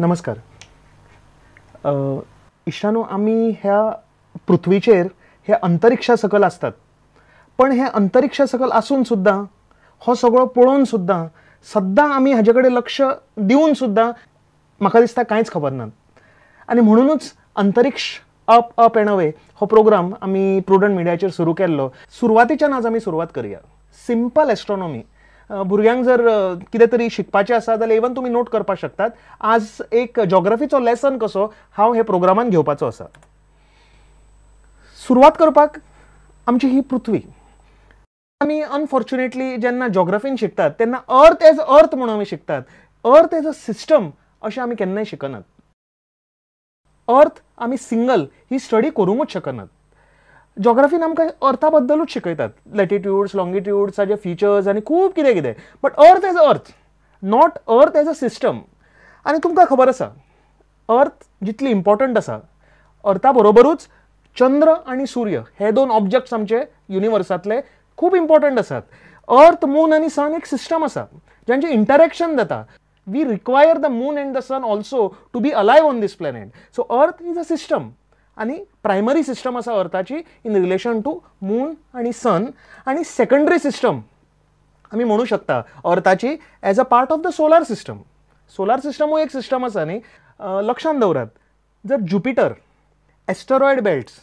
नमस्कार. इश्टानो, आम्ही ह्या पृथ्वीचेर हे अंतरिक्षा सकल असतात, पण हे अंतरिक्षा सकल असून सुद्धा हो सगळो पळोवन सुद्धा सद्दां आमी हाजे कडेन लक्ष दिवन सुद्धा म्हाका दिसता कांयच खबर ना. आनी म्हणूनच अंतरिक्ष अप अप एंड अवे हो प्रोग्राम आमी प्रुडंट मिडियाचेर सुरू केल्लो. सुरवातीच्यान आज आमी सुरवात करूया. Simple astronomy. भुरग्यांक जर कितें तरी शिकपाचें आसा जाल्यार इवन तुमी नोट करपाक शकतात. आज एक जॉग्राफीचो लेसन कसो हांव हे प्रोग्रामान घेवपाचो आसा. सुरवात करपाक आमची ही पृथ्वी. आमी अनफॉर्च्युनेटली जेन्ना जॉग्राफीन शिकतात तेन्ना अर्थ एज अर्थ म्हणून आमी शिकतात. अर्थ एज अ सिस्टम अशें आमी केन्नाय शिकनात. अर्थ आमी सिंगल ही स्टडी करूंकच शकनात. जॉग्राफीन आमकां अर्था बद्दलूच शिकयतात, लॅटिट्यूड्स, लॉंगिट्यूड्साचे फिचर्स आनी खूब कितें कितें. बट अर्थ एज अर्थ, not earth as a system. आनी तुमकां खबर आसा, अर्थ जितली इम्पॉर्टंट आसा, अर्था बरोबरूच चंद्र आनी सूर्य हे दोन ऑब्जेक्ट्स आमचे युनिवर्सांतले खूब इम्पॉर्टंट आसात. अर्थ, मून आनी सन एक सिस्टम आसा जांचे इंटरॅक्शन जाता. We require the moon and the sun also to be alive on this planet. So earth is a system आनी प्रायमरी सिस्टम आसा अर्थाची इन रिलेशन टू मून आनी सन. आनी सेकंडरी सिस्टम आमी म्हणू शकता अर्थाची as a part of the solar system. Solar सिस्टमूय एक सिस्टम आसा न्ही. लक्षांत दवरात, जर ज्युपिटर, एस्टरॉयड बेल्ट्स,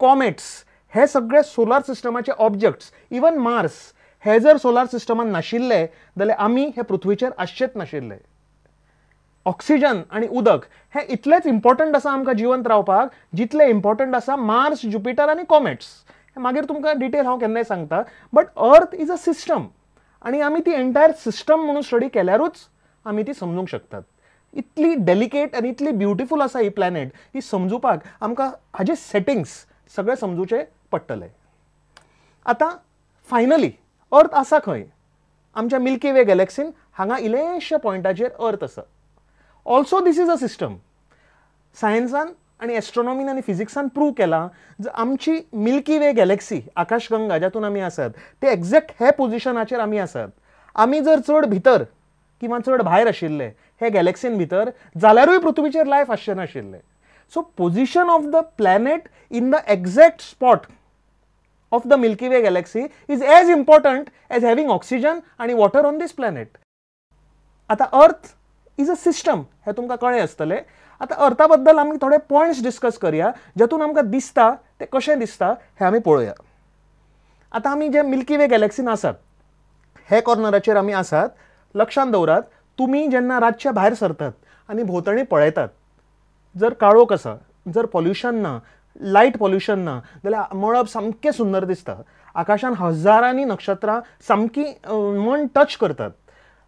कॉमेट्स हे सगळे सोलार सिस्टमाचे ऑब्जेक्ट्स, इवन मार्स हे जर सोलार सिस्टमान नाशिल्ले जाल्यार आमी हे पृथ्वीचेर आसचेच नाशिल्ले. ऑक्सिजन आणि उदक हे इतलेच इम्पॉर्टंट आसा आमकां जिवंत रावपाक जितले इम्पॉर्टंट आसा मार्स, ज्युपिटर आनी कॉमेट्स. मागीर तुमकां डिटेल हांव केन्नाय सांगता. But earth is a system आनी आमी ती एंटायर सिस्टम म्हणून स्टडी केल्यारूच आमी ती समजूंक शकतात. इतली डेलिकेट आनी इतली ब्युटिफूल आसा ही प्लॅनेट. ही समजुपाक आमकां हाजे सेटिंग्स सगळे समजूचे पडटले. आतां फायनली अर्थ आसा खंय? आमच्या मिल्की वे गॅलेक्सीन हांगा इलेशा पॉयंटाचेर अर्थ आसा. Also this is a system. सायन्सान आनी एस्ट्रॉनॉमीन आनी फिजिक्सान प्रूव केलां आमची मिल्की वे गॅलेक्सी, आकाशगंगा जातून आमी आसात, ते एक्झॅक्ट हे पोजिशनाचेर आमी आसात. आमी जर चड भितर किंवा चड भायर आशिल्ले हे गॅलेक्सीन भितर जाल्यारूय पृथ्वीचेर लायफ आसचें नाशिल्लें. So position of the planet in the exact spot of the Milky Way galaxy is as important as having oxygen and water on this planet. आता अर्थ इज अ सिस्टम हे तुमकां कळ्ळें आसतलें. आता अर्था बद्दल आमी थोडे पॉयंट्स डिस्कस करूया जातून आमकां दिसता ते कशें दिसता हे आमी पळोवया. आता आमी जे मिल्की वे गॅलेक्सीन आसात हे कॉर्नराचेर आमी आसात. लक्षांत दवरात, तुमी जेन्ना रातचे भायर सरतात आनी भोंवतणी पळयतात, जर काळोख आसा, जर पॉल्युशन ना, लायट पॉल्युशन ना जाल्यार मळब सामकें सुंदर दिसता. आकाशान हजारांनी नक्षत्रां सामकी मन टच करतात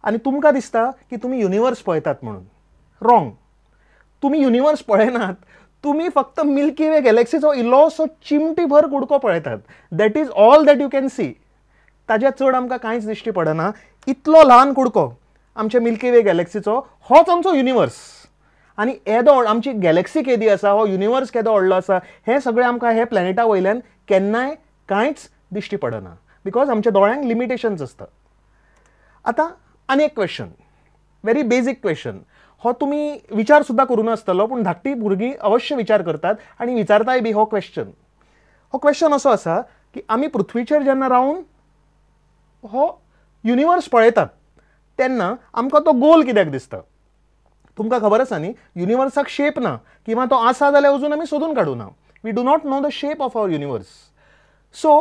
आनी तुमकां दिसता की तुमी युनिवर्स पळयतात म्हणून. रॉंग. तुमी युनिवर्स पळयनात, तुमी फक्त मिल्की वे गॅलेक्सीचो इल्लोसो चिमटी भर कुडको पळयतात. That is all that you can see. ताज्या चड आमकां कांयच दिश्टी पडना. इतलो ल्हान कुडको आमच्या मिल्की वे गॅलेक्सीचो होच आमचो युनिवर्स. आनी येदो आमची गॅलेक्सी केदी आसा, हो युनिवर्स केदो व्हडलो आसा, हे सगळें आमकां हे प्लॅनेटा वयल्यान केन्नाय कांयच दिश्टी पडना. बिकॉज आमच्या दोळ्यांक लिमिटेशन्स आसता. आतां आनी एक क्वेश्चन, व्हेरी बेजीक क्वेश्चन. हो तुमी विचार सुद्दां करूं नासतलो, पूण धाकटी भुरगीं अवश्य विचार करतात आनी विचारताय बी हो क्वेश्चन. हो क्वेश्चन असो आसा की आमी पृथ्वीचेर जेन्ना रावन हो युनिवर्स पळयतात तेन्ना आमकां तो गोल कित्याक दिसता? तुमकां खबर आसा न्ही, युनिवर्साक शेप ना, किंवा तो आसा जाल्यार अजून आमी सोदून काडूना. We do not know the shape of our universe. So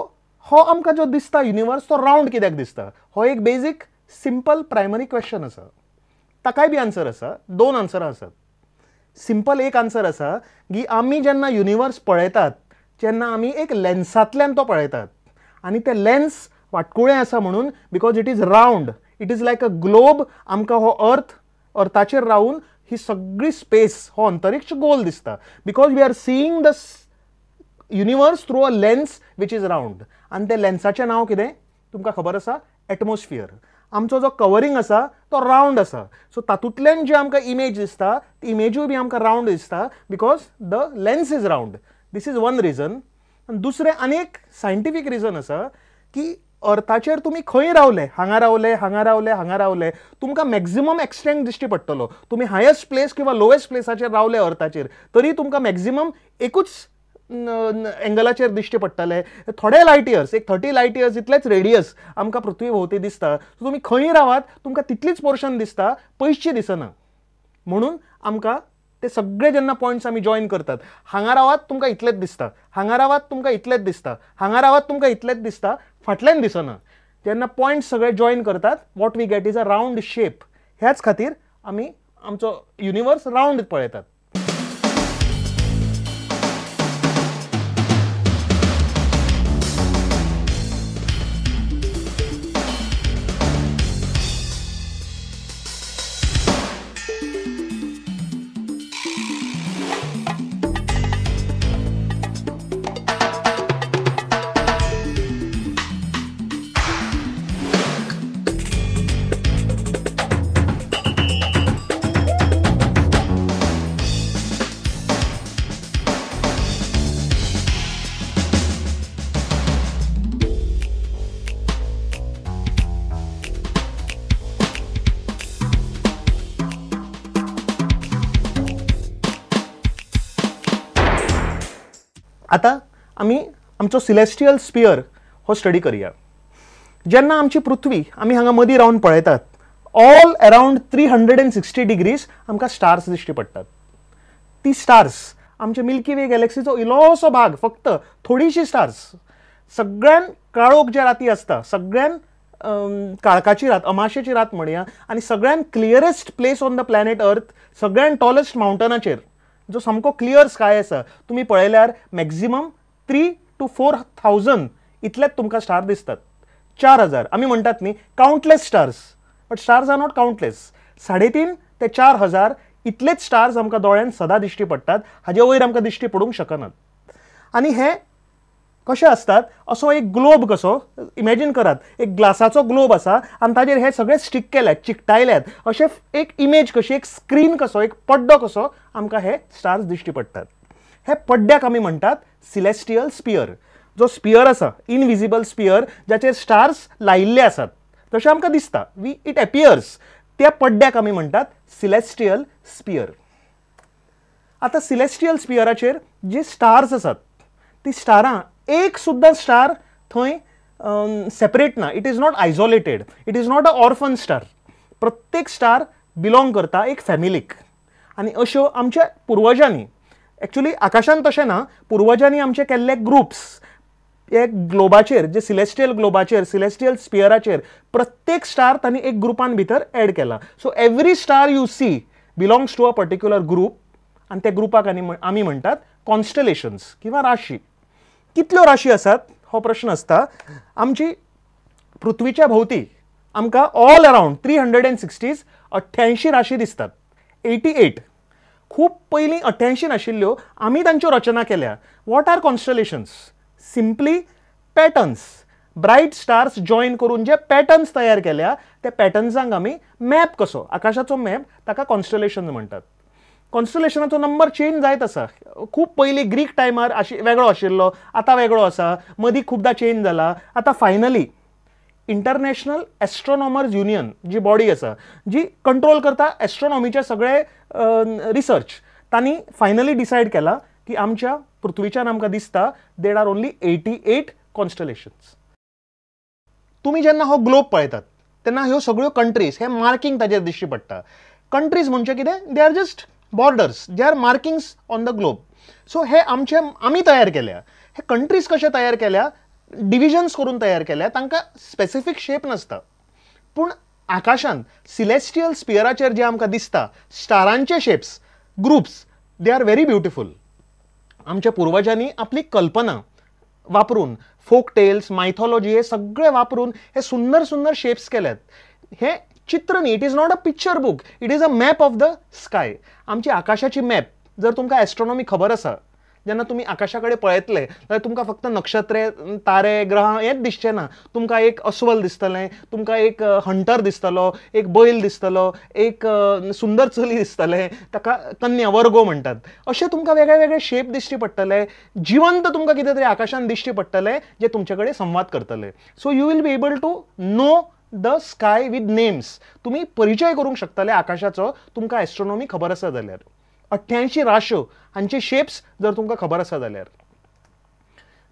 हो आमकां जो दिसता युनिवर्स तो रावंड कित्याक दिसता? हो एक बेजीक सिंपल प्रायमरी क्वेश्चन आसा. ताकाय बी आन्सर आसा. दोन आन्सरां आसात. सिंपल एक आन्सर आसा की आमी जेन्ना युनिवर्स पळयतात जेन्ना आमी एक लेन्सांतल्यान तो पळयतात आनी ते लेन्स वाटकुळें आसा म्हणून, because it is round, it is like a globe. आमकां हो अर्थाचेर रावून ही सगळी स्पेस, हो अंतरिक्ष गोल दिसता. Because we are seeing the universe through a lens which is round. आनी ते लेन्साचें नांव कितें तुमकां खबर आसा? एटमॉस्फियर. आमचो जो कवरींग आसा तो रावंड आसा. सो तातूंतल्यान जी आमकां इमेज दिसता ती इमेजूय बी आमकां रावंड दिसता because the lens is round. This is one reason. दुसरें आनी एक सायंटिफीक रिजन आसा की अर्थाचेर तुमी खंय रावले, हांगा रावले, हांगा रावले, हांगा रावले, तुमकां मॅक्झिमम एक्सटेंट दिश्टी पडटलो. तुम्ही हायस्ट प्लेस किंवा लोएस्ट प्लेसाचेर रावले अर्थाचेर तरी तुमकां मॅक्झिमम एकूच एंगलाचेर दिश्टी पडटले. थोडे लायट इयर्स, एक 30 लायट इयर्स इतलेच रेडियस आमकां पृथ्वी भोंवती दिसता. सो तुमी खंय रावात तुमकां तितलीच पोर्शन दिसता, पयसची दिसना. म्हणून आमकां ते सगळे जेन्ना पॉयंट्स आमी जॉइन करतात, हांगा रावात तुमकां इतलेच दिसता, हांगा रावात तुमकां इतलेच दिसता, हांगा रावात तुमकां इतलेच दिसता, फाटल्यान दिसना. जेन्ना पॉयंट्स सगळे जॉइन करतात, what we get is a round shape. ह्याच खातीर आमी आमचो युनिवर्स रावंड पळयतात. आता आमी आमचो सिलेस्टियल स्पियर हो स्टडी करूया. जेन्ना आमची पृथ्वी आमी हांगा मदीं रावन पळयतात, ऑल अराउंड 360 डिग्रीज आमकां स्टार्स दिश्टी पडटात. ती स्टार्स आमचे मिल्की वे गॅलेक्सीचो इल्लोसो भाग, फक्त थोडीशी स्टार्स. सगळ्यान काळोख जे राती आसता, सगळ्यान काळखाची रात, अमाशेची रात म्हणया, आनी सगळ्यान clearest place on the planet अर्थ, सगळ्यान टॉलेस्ट माउंटनाचेर जो सामको क्लियर स्काय आसा, तुमी पळयल्यार मॅक्झिमम 3 to 4,000 इतलेच तुमकां स्टार दिसतात. 4,000 आमी म्हणटात न्ही countless stars, but stars are not countless. 3.5 ते 4,000 इतलेच स्टार्स आमकां दोळ्यान सदां दिश्टी पडटात, हाजे वयर आमकां दिश्टी पडूंक शकनात. आनी हे कशें असतात, असो एक ग्लोब कसो इमॅजिन करात, एक ग्लासाचो ग्लोब आसा आनी ताजेर हे सगळे स्टिक केल्यात, चिकटायल्यात, अशें एक इमेज कशी, एक स्क्रीन कसो, एक पड्डो कसो आमकां हे स्टार्स दिश्टी पडटात. हे पड्ड्याक आमी म्हणटात सिलेस्टियल स्पियर. जो स्पियर आसा, इनविजिबल स्पियर, जाचेर स्टार्स लायिल्ले आसात, तशें आमकां दिसता, इट एपियर्स, त्या पड्ड्याक आमी म्हणटात सिलेस्टियल स्पियर. आतां सिलेस्टियल स्पियराचेर जे स्टार्स आसात, ती स्टारां एक सुद्दां स्टार थंय सेपरेट ना. It is not isolated, it is not a orphan star. प्रत्येक स्टार बिलोंग करता एक फॅमिलीक. आनी अश्यो आमच्या पुर्वजांनी, एक्चुअली आकाशांत तशें ना, पुर्वजांनी आमचे केल्ले ग्रुप्स एक ग्लोबाचेर, जे सिलेस्टियल ग्लोबाचेर, सिलेस्टियल स्पियराचेर प्रत्येक स्टार तांणी एक ग्रुपान भितर एड केला. So every star you see belongs to a particular group, आनी त्या ग्रुपाक आमी म्हणटात कॉन्स्टलेशन्स किंवा राशी. कितल्यो राशी आसात हो प्रश्न आसता. आमची पृथ्वीच्या भोवती आमकां ऑल अराउंड 360 88 राशी दिसतात. 88 खूब पयलीं 88 नाशिल्ल्यो, आमी तांच्यो रचना केल्या. What are constellations? Simply patterns. Bright stars join करून जे पॅटर्न्स तयार केल्या, त्या पॅटर्न्सांक आमी मॅप कसो, आकाशाचो मॅप, ताका कॉन्स्टलेशन्स म्हणटात. कॉन्स्टलेशनाचो नंबर चेंज जायत आसा. खूब पयलीं ग्रीक टायमार वेगळो आशिल्लो, आतां वेगळो आसा, मदीं खुबदां चेंज जाला. आतां फायनली इंटरनॅशनल एस्ट्रोनॉमर्स युनियन जी बॉडी आसा, जी कंट्रोल करता एस्ट्रोनॉमीचे सगळे रिसर्च, तांणी फायनली डिसायड केला की आमच्या पृथ्वीच्यान आमकां दिसता देर आर ओन्ली 88 कॉन्स्टलेशन्स. तुमी जेन्ना हो ग्लोब पळयतात तेन्ना ह्यो सगळ्यो कंट्रीज, हे मार्किंग ताजेर दिश्टी पडटा. कंट्रीज म्हणजे कितें? They are just borders, they are markings on the globe. So हे आमी तयार केल्या. हे कंट्रीज कशे तयार केल्या? डिविजन्स करून तयार केल्या. तांकां स्पेसिफीक शेप नासता. पूण आकाशांत सिलेस्टियल स्पियराचेर जे आमकां दिसता, स्टारांचे shapes, groups, they are very beautiful. आमच्या पुर्वजांनी आपली कल्पना वापरून, फोक टेल्स, मायथॉलॉजी, हे सगळे वापरून हे सुंदर सुंदर शेप्स केल्यात. हे चित्र न्ही, it is not a picture book, it is a map of the sky. आमची आकाशाची मॅप. जर तुमकां एस्ट्रोनॉमी खबर आसा जेन्ना तुम्ही आकाशाकडे पळयतले जाल्यार तुमकां फक्त नक्षत्रे तारे ग्रह हेच दिसचे ना, तुमकां एक अस्वल दिसतलें, तुमकां एक हंटर दिसतलो, एक बैल दिसतलो, एक सुंदर चली दिसतलें, ताका कन्या वर्गो म्हणटात. अशे तुमकां वेगळे वेगळे शेप दिश्टी पडटले, जिवंत तुमकां कितें तरी आकाशांत दिश्टी पडटले जे तुमचे कडेन संवाद करतले. So you will be able to know the sky with names. तुम्ही परिचय करूंक शकतले आकाशाचो तुमकां एस्ट्रोनॉमी खबर आसा जाल्यार. 88 राश्यो हांचे शेप्स जर तुमकां खबर आसा जाल्यार.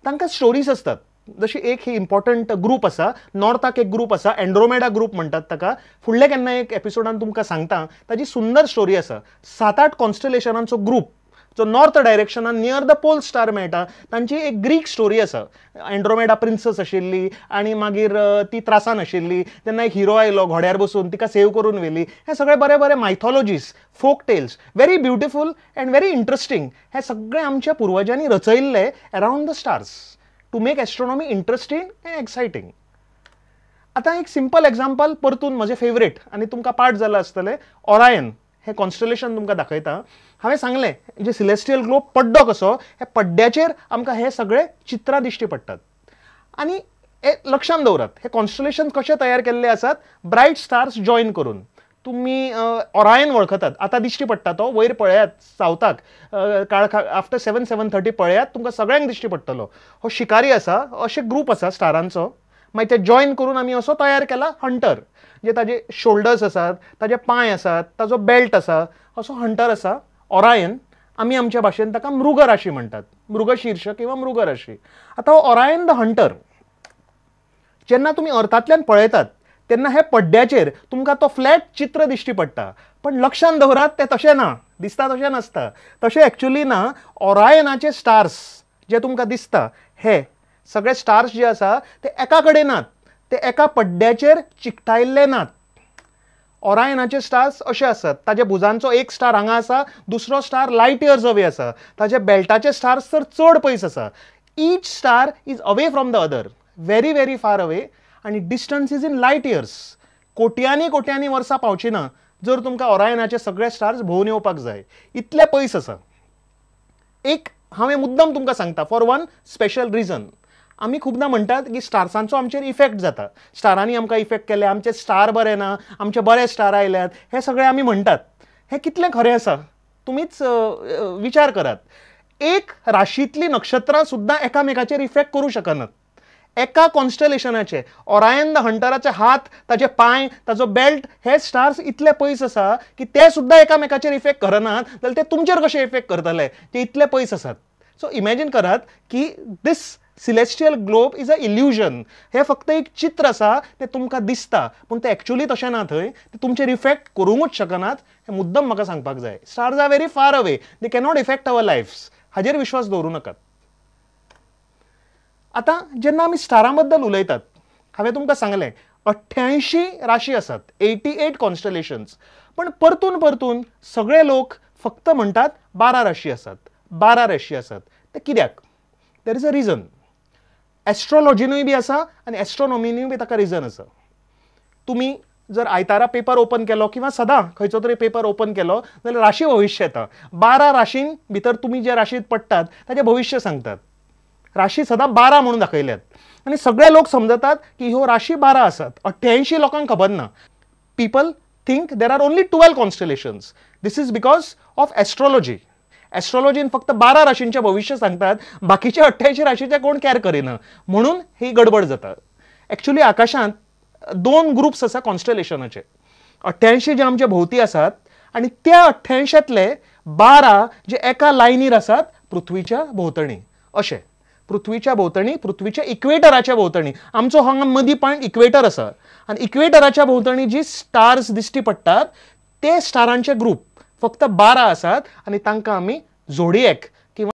तांकां स्टोरीज असतात. जशी एक ही इम्पॉर्टंट ग्रुप आसा, नॉर्थाक एक ग्रुप आसा, एंड्रोमेडा ग्रुप म्हणटात ताका. फुडले केन्ना एक एपिसोडान तुमकां सांगता, ताजी सुंदर स्टोरी आसा. 7-8 कॉन्स्टलेशनांचो ग्रुप जो नॉर्थ डायरेक्शनान नियर द पोल स्टार मेळटा, तांची एक ग्रीक स्टोरी आसा. एंड्रोमेडा प्रिन्सस आशिल्ली आनी मागीर ती त्रासान आशिल्ली, तेन्ना एक हिरो आयलो घोड्यार बसून तिका सेव करून व्हेली. हे सगळे बरे बरे mythologies, folk tales, very beautiful and very interesting. हे सगळे आमच्या पुर्वजांनी रचयल्ले around the stars to make astronomy interesting and exciting. आतां एक सिंपल एग्जाम्पल परतून म्हजें फेवरेट आनी तुमकां पाठ जालां आसतलें, ओरायन हे कॉन्स्टलेशन तुमकां दाखयता. हांवें सांगलें जे सिलेस्टियल ग्लोब पड्डो कसो, हे पड्ड्याचेर आमकां हे सगळे चित्रां दिश्टी पडटात. आनी हे लक्षांत दवरात, हे कॉन्स्टलेशन कशे तयार केल्ले आसात, ब्रायट स्टार्स जॉयन करून. तुमी ओरायन वळखतात, आतां दिश्टी पडटा तो, वयर पळयात सावथाक काळखा आफ्टर 7-7:30 पळयात, तुमकां सगळ्यांक दिश्टी पडटलो. हो शिकारी आसा, अशे ग्रूप आसा स्टारांचो. मागीर ते जॉयन करून आमी असो तयार केला हंटर, जे ताजे शोल्डर्स आसात, ताजे पांय आसात, ताजो बेल्ट आसा, असो हंटर आसा ओरायन. आमी आमच्या भाशेन ताका मृग राशी म्हणटात, मृगशीर्ष किंवा मृग राशी. आतां हो ओरायन द हंटर जेन्ना तुमी अर्थांतल्यान पळयतात तेन्ना हे पड्ड्याचेर तुमकां तो फ्लॅट चित्र दिश्टी पडटा. पण लक्षांत दवरात, ते तशें ना, दिसता तशें नासता. तशें एक्चुअली ना. ओरायनाचे स्टार्स जे तुमकां दिसता, हे सगळे स्टार्स जे आसा ते एका कडेन नात, ते एका पड्ड्याचेर चिकटायल्ले नात. ओरायनाचे स्टार्स अशे आसात, ताजे भुजांचो एक स्टार हांगा आसा, दुसरो स्टार लायट इयर्स अवे आसा, ताजे बेल्टाचे स्टार्स तर चड पयस आसा. Each star is away from the other, very very far away, आनी distance is in light years. कोट्यांनी कोट्यांनी वर्सां पावची ना जर तुमकां ओरायनाचे सगळे स्टार्स भोंवून येवपाक जाय, इतले पयस आसा. एक हांवें मुद्दम तुमकां सांगता, फॉर वन स्पेशल रिजन. आमी खुबदां म्हणटात की स्टार्सांचो आमचेर इफेक्ट जाता, स्टारांनी आमकां इफेक्ट केले, आमचे स्टार बरे ना, आमचे बरे स्टार आयल्यात, हे सगळे आमी म्हणटात. हे कितलें खरें आसा तुमीच विचार करात. एक राशींतली नक्षत्रां सुद्दां एकामेकाचेर इफेक्ट करूं शकनात. एका कॉन्स्टलेशनाचे ओरायन द हंटराचे हात, ताजे पांय, ताजो बेल्ट, हे स्टार्स इतले पयस आसा की ते सुद्दां एकामेकाचेर इफेक्ट करनात, जाल्यार ते तुमचेर कशे इफेक्ट करतले, ते इतले पयस आसात. सो इमॅजिन करात की this celestial globe is a illusion. हे फक्त एक चित्र आसा, ते तुमकां दिसता, पूण ते एक्चुअली तशें ना. थंय ते तुमचेर इफेक्ट करूंकच शकनात. हे मुद्दम म्हाका सांगपाक जाय. Stars are very far away, they cannot effect our lifes. हाजेर विश्वास दवरूं नाकात. आतां जेन्ना आमी स्टारां बद्दल उलयतात, हांवें तुमकां सांगलें 88 राशी आसात, 88 कॉन्स्टलेशन्स. पण परतून परतून सगळे लोक फक्त म्हणटात 12 राशी आसात, 12 राशी आसात. ते कित्याक? There is a reason. एस्ट्रोलॉजीनूय बी आसा आनी एस्ट्रोनॉमीनूय बी ताका रिजन आसा. तुमी जर आयतारा पेपर ओपन केलो किंवा सदां खंयचो तरी पेपर ओपन केलो जाल्यार राशी भविश्य येता. 12 राशीं भितर तुमी जे राशींत पडटात ताचें भविश्य सांगतात. राशी सदां 12 म्हणून दाखयल्यात आनी सगळे लोक समजतात की ह्यो राशी 12 आसात. 88 लोकांक खबर ना. People think there are only 12 constellations. This is because of astrology. एस्ट्रोलॉजीन फक्त 12 राशींचे भविष्य सांगतात, बाकीचे 88 राशीचे कोण कॅर करिना, म्हणून ही गडबड जाता. एक्चुअली आकाशांत 2 ग्रुप्स आसा कॉन्स्टलेशनाचे. 88 जे आमचे भोवती आसात आनी त्या 88तले 12 जे एका लायनीर आसात पृथ्वीच्या भोंवतणी. अशें पृथ्वीच्या भोंवतणी, पृथ्वीच्या इक्वेटराच्या भोंवतणी. आमचो हांगा मदीं पॉयंट इक्वेटर आसा आनी इक्वेटराच्या भोंवतणी जी स्टार्स दिश्टी पडटात ते स्टारांचे ग्रुप फक्त 12 आसात आनी तांकां आमी झोडिएक